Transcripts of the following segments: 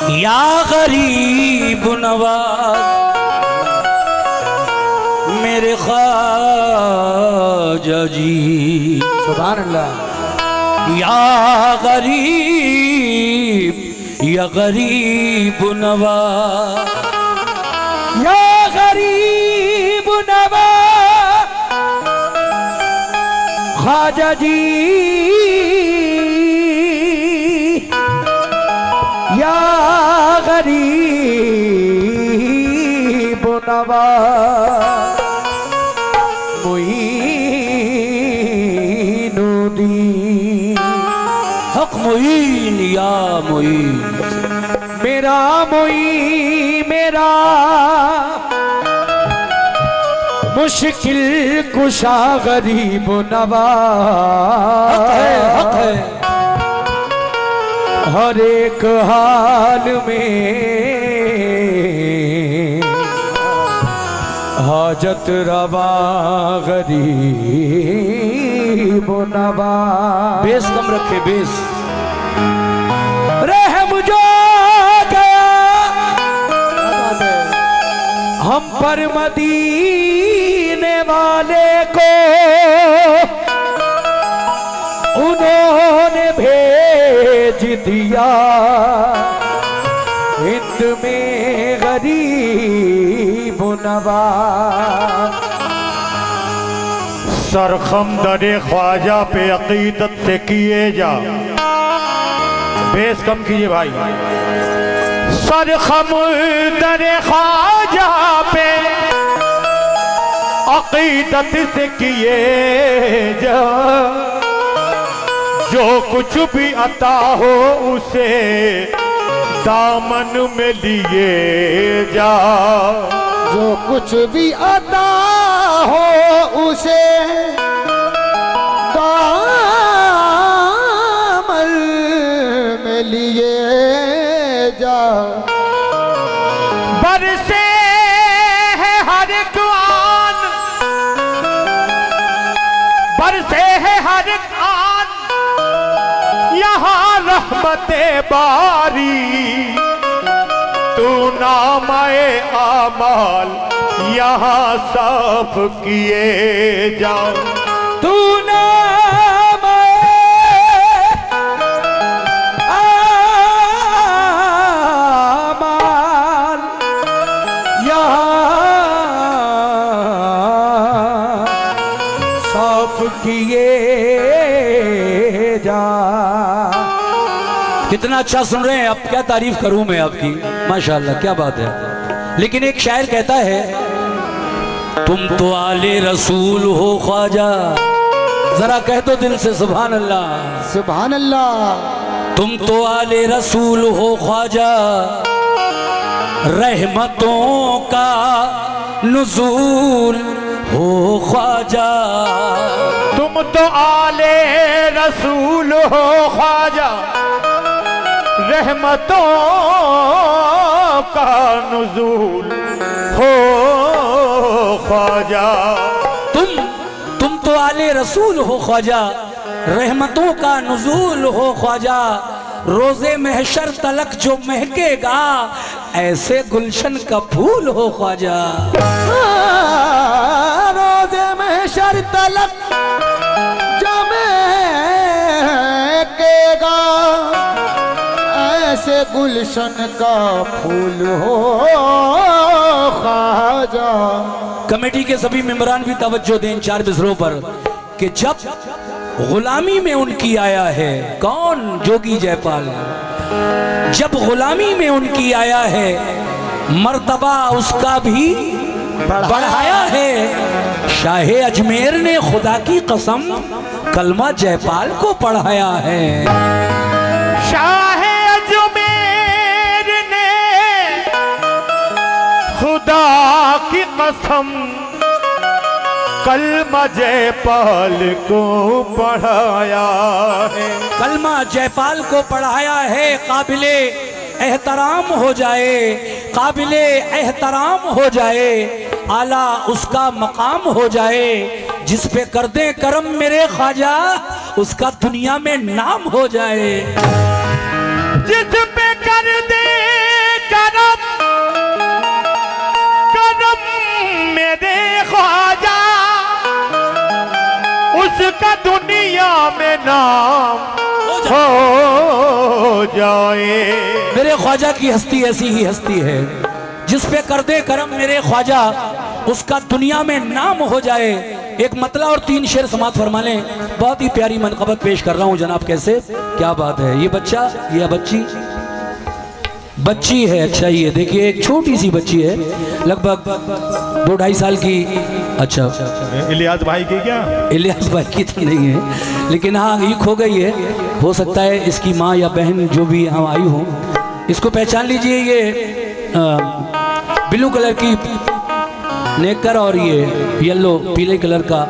या गरीब नवाज मेरे ख्वाजा जी। सुभान अल्लाह। या गरीब नवाज, या गरीब नवाज ख्वाजा जी, या गरीब नवाज मुईनुद्दीन। हक मुईन या मुईन, मेरा मुईन मेरा मुश्किल कुशा गरीब नवाज। हक है हर एक हाल में हाजत रवा गरीब नवाज। बेस कम रखे बेस। रहम जो गया हम पर मदीने वाले को, उन्होंने भेज दिया हिंद में गरीब नवाज। सरखम दरे ख्वाजा पे अकीदत से किए जा। बेस कम कीजिए भाई। सरखम दरे ख्वाजा पे अकीदत से किए जा, जो कुछ भी अता हो उसे दामन में लिए जा। जो कुछ भी अता हो उसे दामन में लिए जा। बरसे है हर एक आन, बरसे है हर एक आन, यहाँ रहमते बारी। तू नामाए आमाल यहाँ साफ किए जा। तू नामाए आमाल यहाँ साफ किए जा। कितना अच्छा सुन रहे हैं। अब क्या तारीफ करूं मैं आपकी, माशाल्लाह क्या बात है। लेकिन एक शायर कहता है, तुम तो आले रसूल हो ख्वाजा। जरा कह दो दिल से सुभान अल्लाह। सुभान अल्लाह। तुम तो आले रसूल हो ख्वाजा, रहमतों का नुज़ूल हो ख्वाजा। तुम तो आले रसूल हो ख्वाजा, रहमतों का नुज़ूल हो ख्वाजा। तुम तो आले रसूल हो ख्वाजा, रहमतों का नुज़ूल हो ख्वाजा। रोज़े महशर तलक जो महकेगा, ऐसे गुलशन का फूल हो ख्वाजा। रोज़े महशर तलक जो महकेगा, ऐसे गुलशन का फूल हो ख्वाजा। कमेटी के सभी मेंबरान भी तवज्जो दें इन 4 बिसरों पर कि जब गुलामी में उनकी आया है, कौन? जोगी जयपाल। जब गुलामी में उनकी आया है, मर्तबा उसका भी बढ़ाया है। शाहे अजमेर ने खुदा की कसम कलमा जयपाल को पढ़ाया है। शाहे अजमेर ने खुदा की कसम कलमा जयपाल को पढ़ाया है। कलमा जयपाल को पढ़ाया है। काबिले एहतराम हो जाए, काबिले एहतराम हो जाए, आला उसका मकाम हो जाए। जिस पे कर दे करम मेरे ख्वाजा, उसका दुनिया में नाम हो जाए। जिस पे कर दे जिसका दुनिया में नाम हो जाए। मेरे ख्वाजा की हस्ती ऐसी ही हस्ती है, जिस पे कर दे करम मेरे ख्वाजा उसका दुनिया में नाम हो जाए। एक मतला और 3 शेर समात फरमा लें। बहुत ही प्यारी मनक़बत पेश कर रहा हूं जनाब। कैसे, क्या बात है। ये बच्चा, ये बच्ची है। अच्छा, ये देखिए एक छोटी सी बच्ची है, लगभग 2-2.5 साल की। अच्छा, इलियास भाई की क्या? इलियास भाई की तो नहीं है, लेकिन हाँ ये खो गई है। हो सकता है इसकी माँ या बहन जो भी यहाँ आई हो, इसको पहचान लीजिए। ये ब्लू कलर की नेकर और ये येलो पीले कलर का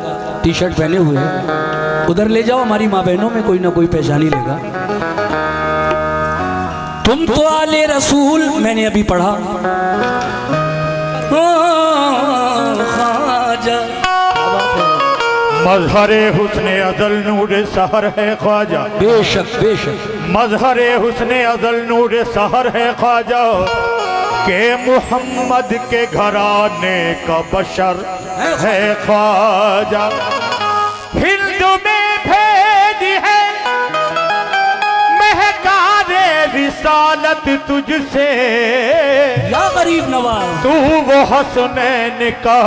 टी शर्ट पहने हुए है। उधर ले जाओ, हमारी माँ बहनों में कोई ना कोई पहचान ही लेगा। तुम तो आले रसूल, मैंने अभी पढ़ा। ख्वाजा मजहरे हुस्ने अजल नूर सहर है ख्वाजा। बेशक बेशक। मजहरे हुस्ने अजल नूर सहर है ख्वाजा, के मोहम्मद के घराने का बशर है ख्वाजा। हिंदू में भेद है महकारे रिसालत तुझसे, या गरीब नवाज तू वो हसनैन का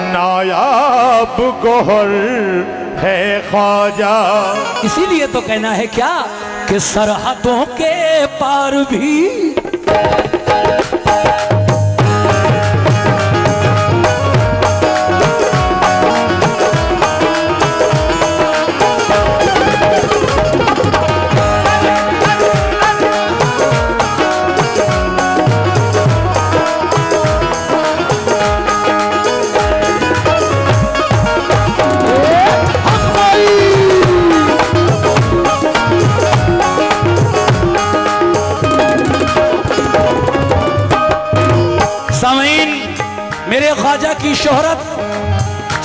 नायाब गोहर है ख्वाजा। इसीलिए तो कहना है क्या कि सरहदों के पार भी मेरे ख्वाजा की शोहरत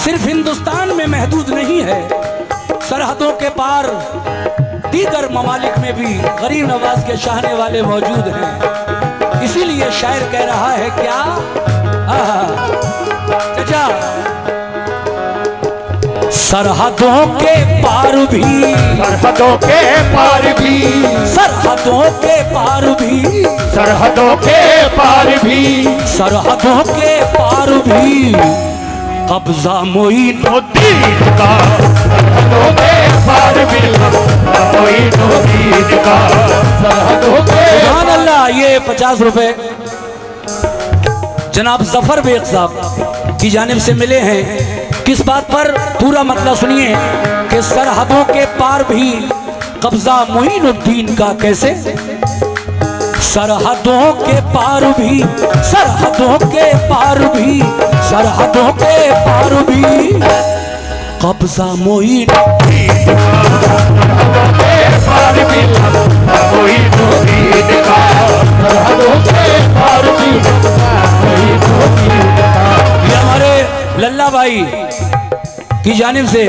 सिर्फ हिंदुस्तान में महदूद नहीं है, सरहदों के पार दीगर ममालिक में भी गरीब नवाज के चाहने वाले मौजूद हैं। इसीलिए शायर कह रहा है क्या, चाचा, सरहदों के पार भी, सरहदों के पार भी, सरहदों के पार भी, सरहदों के पार भी, सरहदों के पार भी कब्जा मोइनुद्दीन का, सरहदों के पार भी कब्जा मोइनुद्दीन का, सरहदों के। सुभान अल्लाह। ये 50 रुपए जनाब जफर बेग साहब की जानिब से मिले हैं। किस बात पर, पूरा मतलब सुनिए कि सरहदों के पार भी कब्जा मोइनुद्दीन का। कैसे, सरहदों के पार भी, सरहदों के पार भी, सरहदों के पार भी कब्जा मोइनुद्दीन का, सरहदों के पार भी कब्जा मोइनुद्दीन का, सरहदों के पार भी कब्जा मोइनुद्दीन का। ये हमारे लल्ला भाई की जानिब से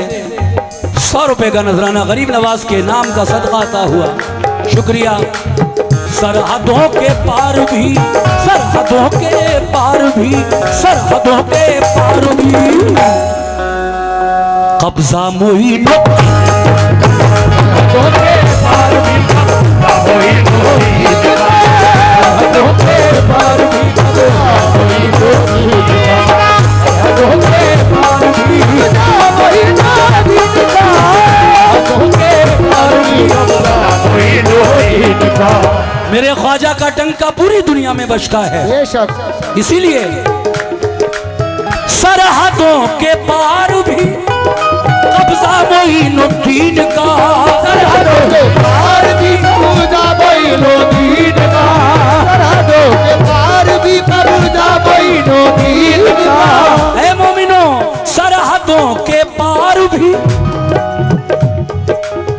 100 रुपए का नजराना गरीब नवाज के नाम का सदका अता हुआ, शुक्रिया। सरहदों के पार भी, सरहदों के पार भी, सरहदों के पार भी कब्जा मोइनुद्दीन, सरहदों के पार भी कब्जा मोइनुद्दीन का, सरहदों के पार भी कब्जा मोइनुद्दीन का, सरहदों के पार भी कब्जा मोइनुद्दीन का, सरहदों के पार भी कब्जा मोइनुद्दीन का। मेरे ख्वाजा का टंका पूरी दुनिया में बजता है। बेशक। इसीलिए सरहदों के पार भी कब्जा मोइनुद्दीन का, सरहदों के पार भी कब्जा मोइनुद्दीन का, सरहदों के पार भी कब्जा मोइनुद्दीन का। ऐ मोमिनो, सरहदों के पार भी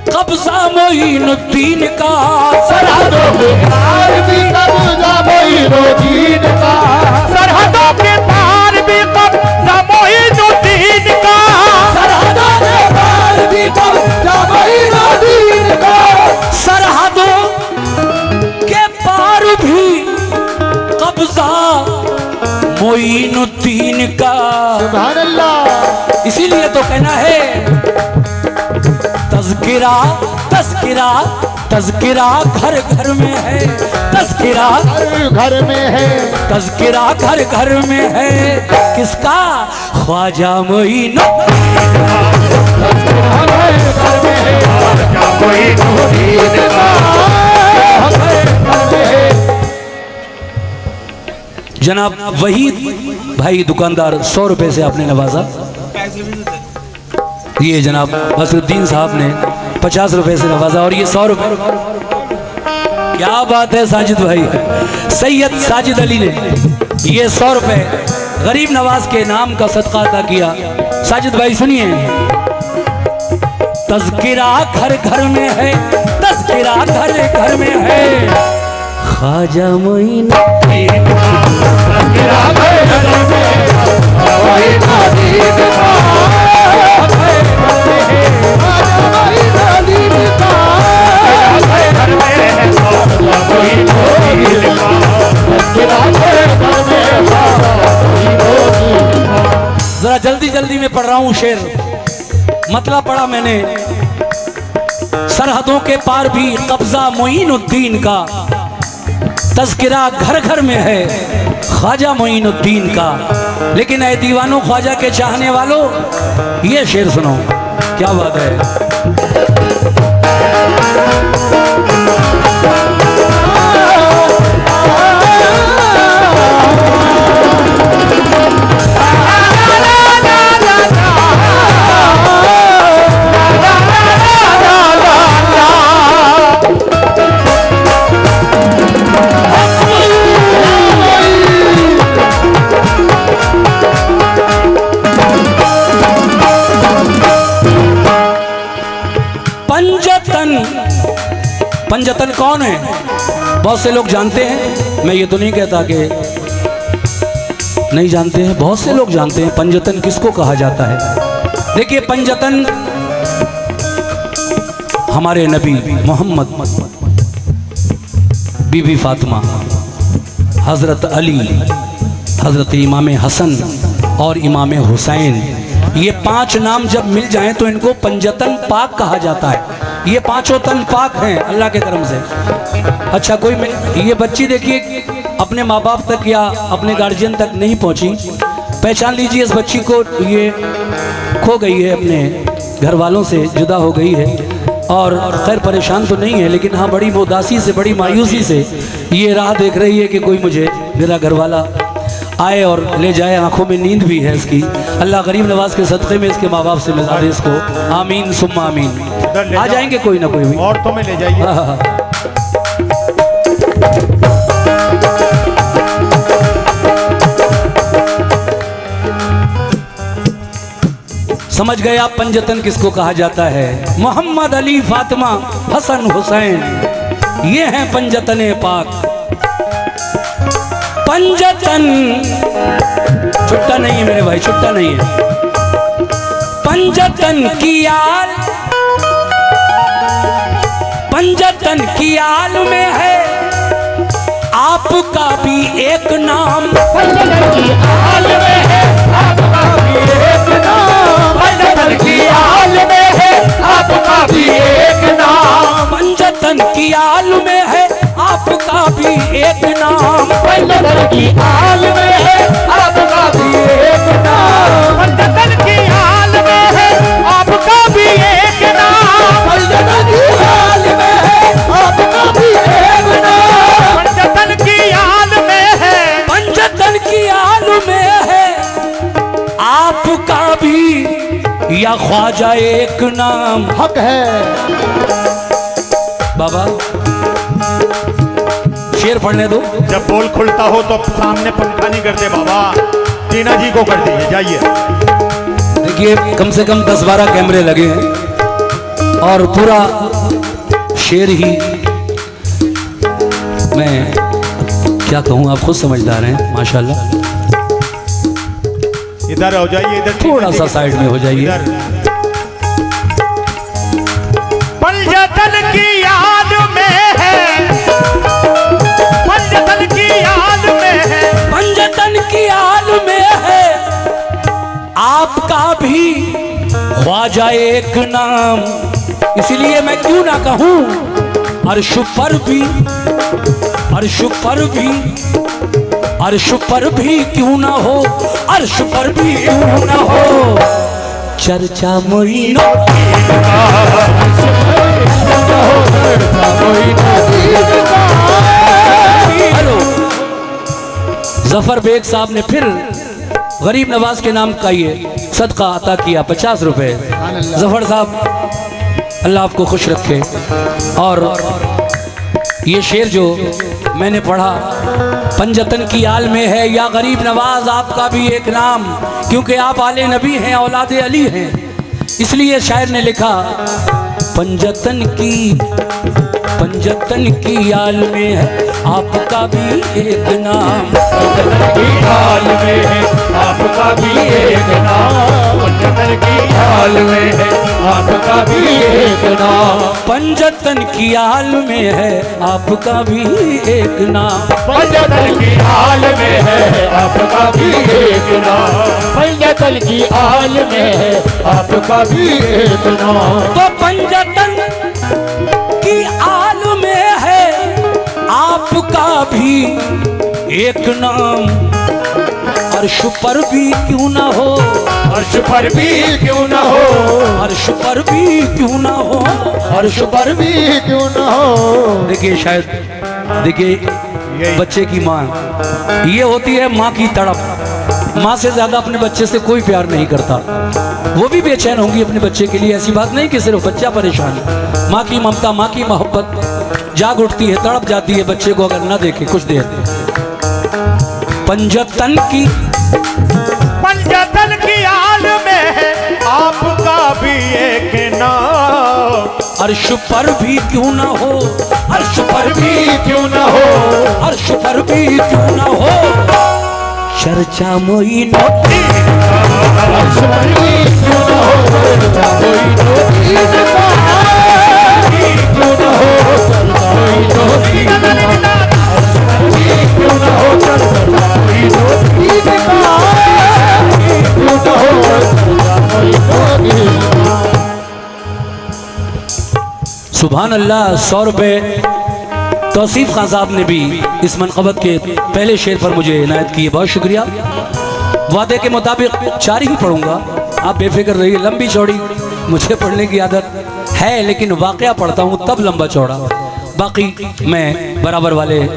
कब्जा मोइनुद्दीन का, सरहदों के पार भी कब्जा मोइनुद्दीन का, सरहदों के पार भी कब्जा मोइनुद्दीन का, सरहदों के पार भी कब्जा मोइनुद्दीन का, सरहदों के पार भी कब्जा मोइनुद्दीन का। सुभान अल्लाह। इसीलिए तो कहना है तज़किरा तज़किरा तज़किरा घर घर में है, तज़किरा घर में है, तज़किरा घर घर में है, किसका? ख्वाजा मोइनुद्दीन घर में है, मोइनुद्दीन का। जनाब वहीद भाई दुकानदार 100 रुपए से आपने नवाजा। ये जनाब बसरुद्दीन साहब ने 50 रुपए से नवाजा और ये 100 रुपए। क्या बात है साजिद भाई, सैयद साजिद अली ने ये 100 रुपए गरीब नवाज के नाम का सदका अदा किया। साजिद भाई सुनिए, तज़किरा घर घर में है, तज़किरा घर घर में है, ख्वाजा मोइनुद्दीन तज़किरा घर में है, मोइनुद्दीन का। जरा जल्दी जल्दी में पढ़ रहा हूँ शेर, मतलब पढ़ा मैंने। सरहदों के पार भी कब्जा मोइनुद्दीन का, तज़किरा घर घर में है ख्वाजा मोइनुद्दीन का। लेकिन ऐ दीवानों ख्वाजा के चाहने वालों, ये शेर सुनो, क्या बात है। पंजतन कौन है? बहुत से लोग जानते हैं, मैं ये तो नहीं कहता कि नहीं जानते हैं, बहुत से लोग जानते हैं पंजतन किसको कहा जाता है। देखिए पंजतन हमारे नबी मोहम्मद, बीबी फातिमा, हज़रत अली, हज़रत इमाम हसन और इमाम हुसैन, ये 5 नाम जब मिल जाएं तो इनको पंजतन पाक कहा जाता है। ये 5 तन पाक हैं अल्लाह के करम से। अच्छा कोई ये बच्ची देखिए अपने माँ बाप तक या अपने गार्जियन तक नहीं पहुँची, पहचान लीजिए इस बच्ची को, ये खो गई है, अपने घर वालों से जुदा हो गई है और खैर परेशान तो नहीं है, लेकिन हाँ बड़ी उदासी से, बड़ी मायूसी से ये राह देख रही है कि कोई मुझे मेरा घर वाला आए और ले जाए। आंखों में नींद भी है इसकी। अल्लाह गरीब नवाज के सदक़े में इसके माँ बाप से मिला दे इसको, आमीन सुम्मा आमीन। आ जाएंगे कोई ना कोई भी, और तो में ले जाइए। समझ गए आप पंजतन किसको कहा जाता है? मोहम्मद अली फातिमा हसन हुसैन, ये हैं पंजतने पाक। पंजतन छुट्टा नहीं है मेरे भाई, छुट्टा नहीं है। पंजतन की आल, पंजतन की आल में है आपका भी एक नाम। पंजतन की आल में है आपका भी एक नाम। पंजतन की आल में है आपका भी एक नाम। पंजतन की आल में है आपका भी एक नाम। पंजतन की आल में है आपका भी एक नाम। पंजतन की आल में है आपका भी एक नाम। पंजतन की आल में है आपका भी एक नाम। पंजतन की आल में है, पंजतन की आल में है आपका भी या ख्वाजा एक नाम। हक है बाबा शेर पढ़ने दो। जब बोल खुलता हो तो सामने पंखा नहीं करते बाबा, टीना जी को कर दीजिए, जाइए। देखिए कम से कम 10-12 कैमरे लगे हैं और पूरा शेर ही, मैं क्या कहूँ, आप खुद समझदार हैं माशाल्लाह। इधर हो जाइए, इधर थोड़ा सा साइड में हो जाइए। इधर पंजतन की याद में है, पंजतन की याद में है, पंजतन की आल में है आपका भी ख्वाजा एक नाम। इसीलिए मैं क्यों ना कहूं अर्श पर भी, अर्श पर भी, अर्श पर भी क्यों ना हो, अर्श पर भी क्यों ना हो चर्चा मोइनो हेलो। जफर बेग साहब ने फिर गरीब नवाज के नाम का ये सदका अता किया 50 रुपए। जफर साहब अल्लाह आपको खुश रखे। और ये शेर जो मैंने पढ़ा, पंजतन की आल में है या गरीब नवाज आपका भी एक नाम, क्योंकि आप आले नबी हैं, औलादे अली हैं, इसलिए शायर ने लिखा पंजतन की आल में है आपका भी एक नाम, पंजतन की आल में है आपका भी एक नाम, पंजतन की आल में है आपका भी एक नाम, पंजतन की आल में है आपका भी एक नाम, पंजतन की आल में है आपका भी एक नाम, पंजतन की आल में है आपका भी एक नाम। तो पंजतन की आल में है आपका भी एक नाम, अर्श पर भी क्यों ना हो, अर्श पर भी क्यों न हो, अर्श पर भी क्यों ना हो, अर्श पर भी क्यों न हो। देखिए शायद देखिए बच्चे की माँ ये होती है माँ की तड़प। माँ से ज्यादा अपने बच्चे से कोई प्यार नहीं करता, वो भी बेचैन होंगी अपने बच्चे के लिए। ऐसी बात नहीं कि सिर्फ बच्चा परेशान है, माँ की ममता, माँ की मोहब्बत जाग उठती है, तड़प जाती है बच्चे को अगर ना देखे कुछ देर। पंजतन की आल में है आपका भी एक नाम, अर्श पर भी क्यों ना हो, अर्श पर भी क्यों न हो, अर्श पर भी क्यों ना हो चर्चा मोइनो अर्श पर भी क्यों न हो, कोई नोती क्यों न हो, कोई नोती अर्श पर भी क्यों न हो, कोई नोती क्यों न हो, कोई नोती। सुभान अल्लाह। 100 रुपये तौसीफ खान साहब ने भी इस मनक़बत के पहले शेर पर मुझे इनायत की है, बहुत शुक्रिया। वादे के मुताबिक 4 ही पढ़ूंगा, आप बेफिक्र रहिए। लंबी चौड़ी मुझे पढ़ने की आदत है, लेकिन वाक़या पढ़ता हूँ तब लंबा चौड़ा। बाकी मैं बराबर वाले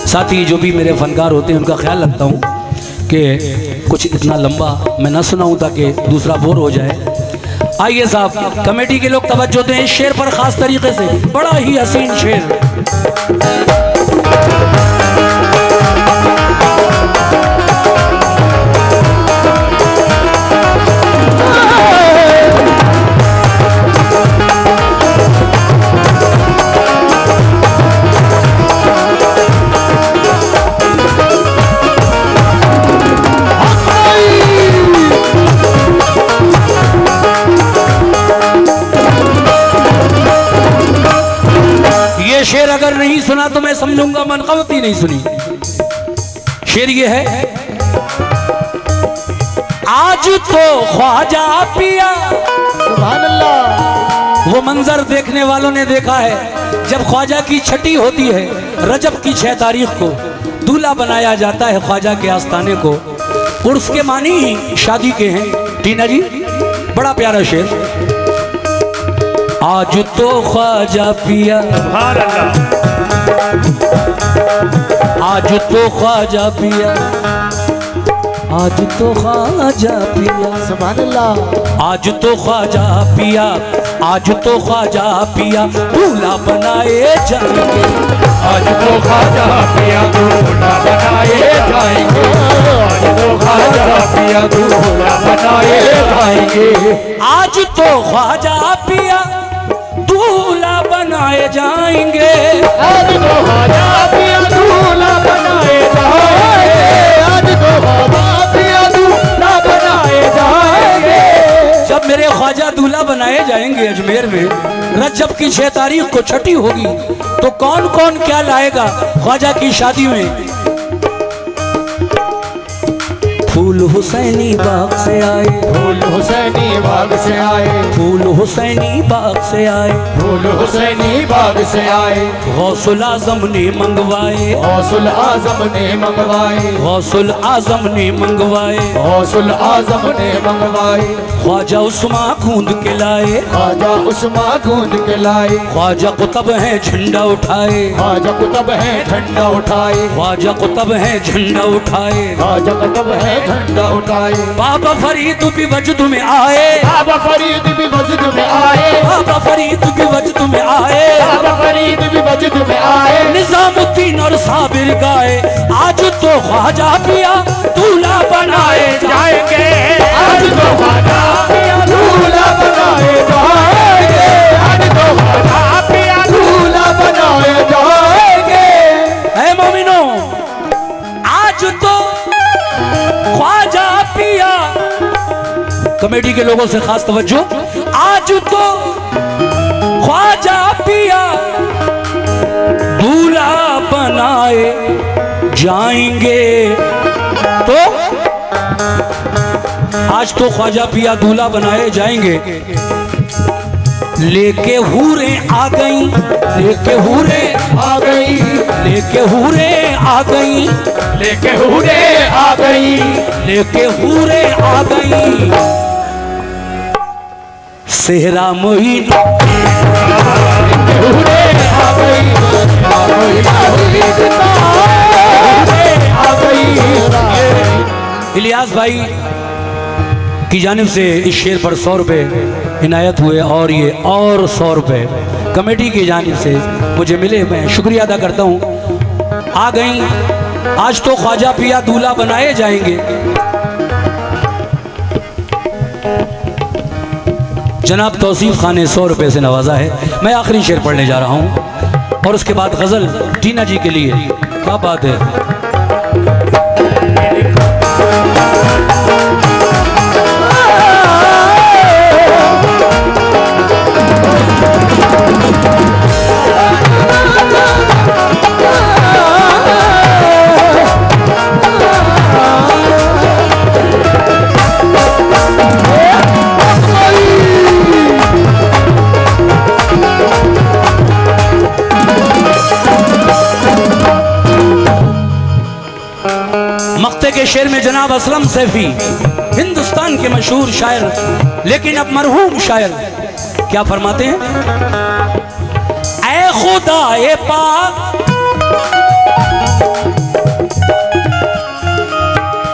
साथी जो भी मेरे फनकार होते हैं उनका ख्याल रखता हूँ कि कुछ इतना लंबा मैं ना सुनाऊँ ताकि दूसरा बोर हो जाए। आइए साहब, कमेटी के लोग तवज्जो दें इस शेर पर खास तरीके से, बड़ा ही हसीन शेर। शेर अगर नहीं सुना तो मैं समझूंगा मनक़बत ही नहीं सुनी। शेर ये है, आज तो ख्वाजा पिया। सुभान अल्लाह। वो मंजर देखने वालों ने देखा है जब ख्वाजा की छठी होती है, रजब की 6 तारीख को दूल्हा बनाया जाता है ख्वाजा के आस्थाने को। उर्फ के मानी शादी के हैं। टीना जी, बड़ा प्यारा शेर। आज तो ख्वाजा पिया, आज तो ख्वाजा पिया, आज तो ख्वाजा पिया, सुभान अल्लाह। आज तो ख्वाजा पिया, आज तो ख्वाजा पिया दूल्हा बनाए जाएंगे, आज तो ख्वाजा पिया दूल्हा बनाए जाएंगे, आज तो ख्वाजा पिया दूल्हा बनाए जाएंगे, आज तो ख्वाजा पिया दूल्हा बनाए जाएंगे, आज तो ख्वाजा पिया दूल्हा बनाए जाएंगे, आज तो ख्वाजा पिया दूल्हा बनाए जाएंगे। जब मेरे ख्वाजा दूल्हा बनाए जाएंगे अजमेर में, रजब की 6 तारीख को छठी होगी, तो कौन कौन क्या लाएगा ख्वाजा की शादी में। फूल हुसैनी बाग से आए, फूल हुसैनी बाग से आए, फूल हुसैनी बाग से आए, फूल हुसैनी बाग से आए, गौसुल आजम ने मंगवाए, गौसुल आजम ने मंगवाए, गौसुल आजम ने मंगवाए, गौसुल आजम ने मंगवाए, ख्वाजा उस्मा गूंद के लाए, ख्वाजा उस्मा गूंद के लाए, ख्वाजा कुतब है झंडा उठाए, ख्वाजा कुतब है झंडा उठाए, ख्वाजा कुतब है झंडा उठाए, ख्वाजा कुतब है झंडा उठाए, बाबा फरीद भी वजद में आए, बाबा फरीद भी वजद में आए, बाबा फरीद भी वजद में आए, बाबा फरीद भी वजद में आए, निजामुद्दीन और साबिर गाए, आज तो ख्वाजा पिया दूल्हा बनाए जाएंगे, आज तो ख्वाजा पिया दूल्हा बनाए जाएंगे, आज तो ख्वाजा पिया दूल्हा बनाए जाएंगे। ऐ मोमिनो, आज तो ख्वाजा पिया, कमेटी के लोगों से खास तवज्जो, आज तो ख्वाजा पिया दूल्हा बनाए जाएंगे। तो आज तो ख्वाजा पिया दूल्हा बनाए जाएंगे। लेके हूरे आ गई, लेके हूरे आ गई, लेके हूरे आ गई, लेके हूरे आ गई, लेके हूरे आ गई, सेहरा मोइन हूरे आ गई, आ गई। इलियास भाई की जानिब से इस शेर पर 100 रुपये इनायत हुए और ये और 100 रुपये कमेटी की जानिब से मुझे मिले। मैं शुक्रिया अदा करता हूँ। आ गई, आज तो ख्वाजा पिया दूल्हा बनाए जाएंगे। जनाब तौसीफ खान ने 100 रुपये से नवाजा है। मैं आखिरी शेर पढ़ने जा रहा हूँ और उसके बाद गज़ल टीना जी के लिए। क्या बात है। मक्ते के शेर में जनाब असलम सैफी हिंदुस्तान के मशहूर शायर, लेकिन अब मरहूम शायर क्या फरमाते हैं। ऐ खुदाए पाक,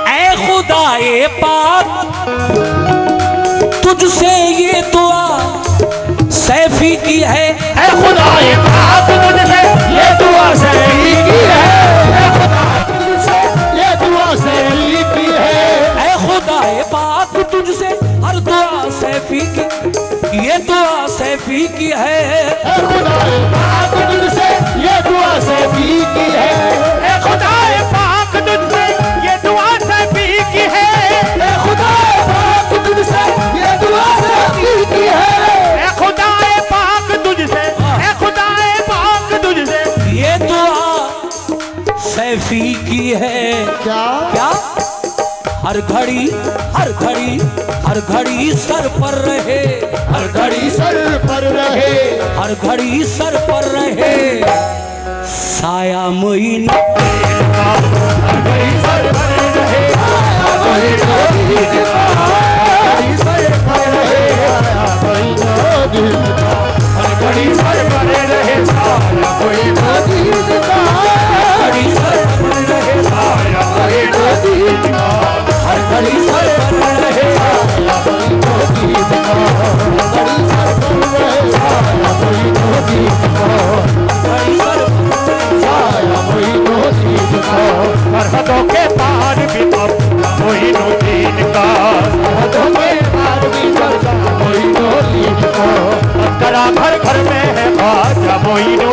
ऐ खुदाए पाक, तुझसे ये दुआ सैफी की है। ऐ खुदाए पाक तुझसे ये दुआ सैफी की है, ऐ खुदा तुझसे ये दुआ सैफी की है, ऐ खुदाए पाक तुझसे हर दुआ सैफी की, ये दुआ सैफी की है। ऐ खुदाए पाक तुझसे ये दुआ सैफी की है, ऐ खुदाए पाक तुझसे ये दुआ सैफी की है, ऐ खुदाए पाक तुझसे ये दुआ सैफी की है, ऐ खुदाए पाक तुझसे, ऐ खुदाए पाक तुझसे ये दुआ सैफी की है। क्या क्या हर घड़ी हर घड़ी हर घड़ी सर पर रहे, हर घड़ी सर पर रहे, हर घड़ी सर पर रहे, साया मोइन सरहदों के पार भी अब मोइनुद्दीन का, सरहदों के पार भी मोइनुद्दीन का, घर घर में है ख्वाजा मोइनुद्दीन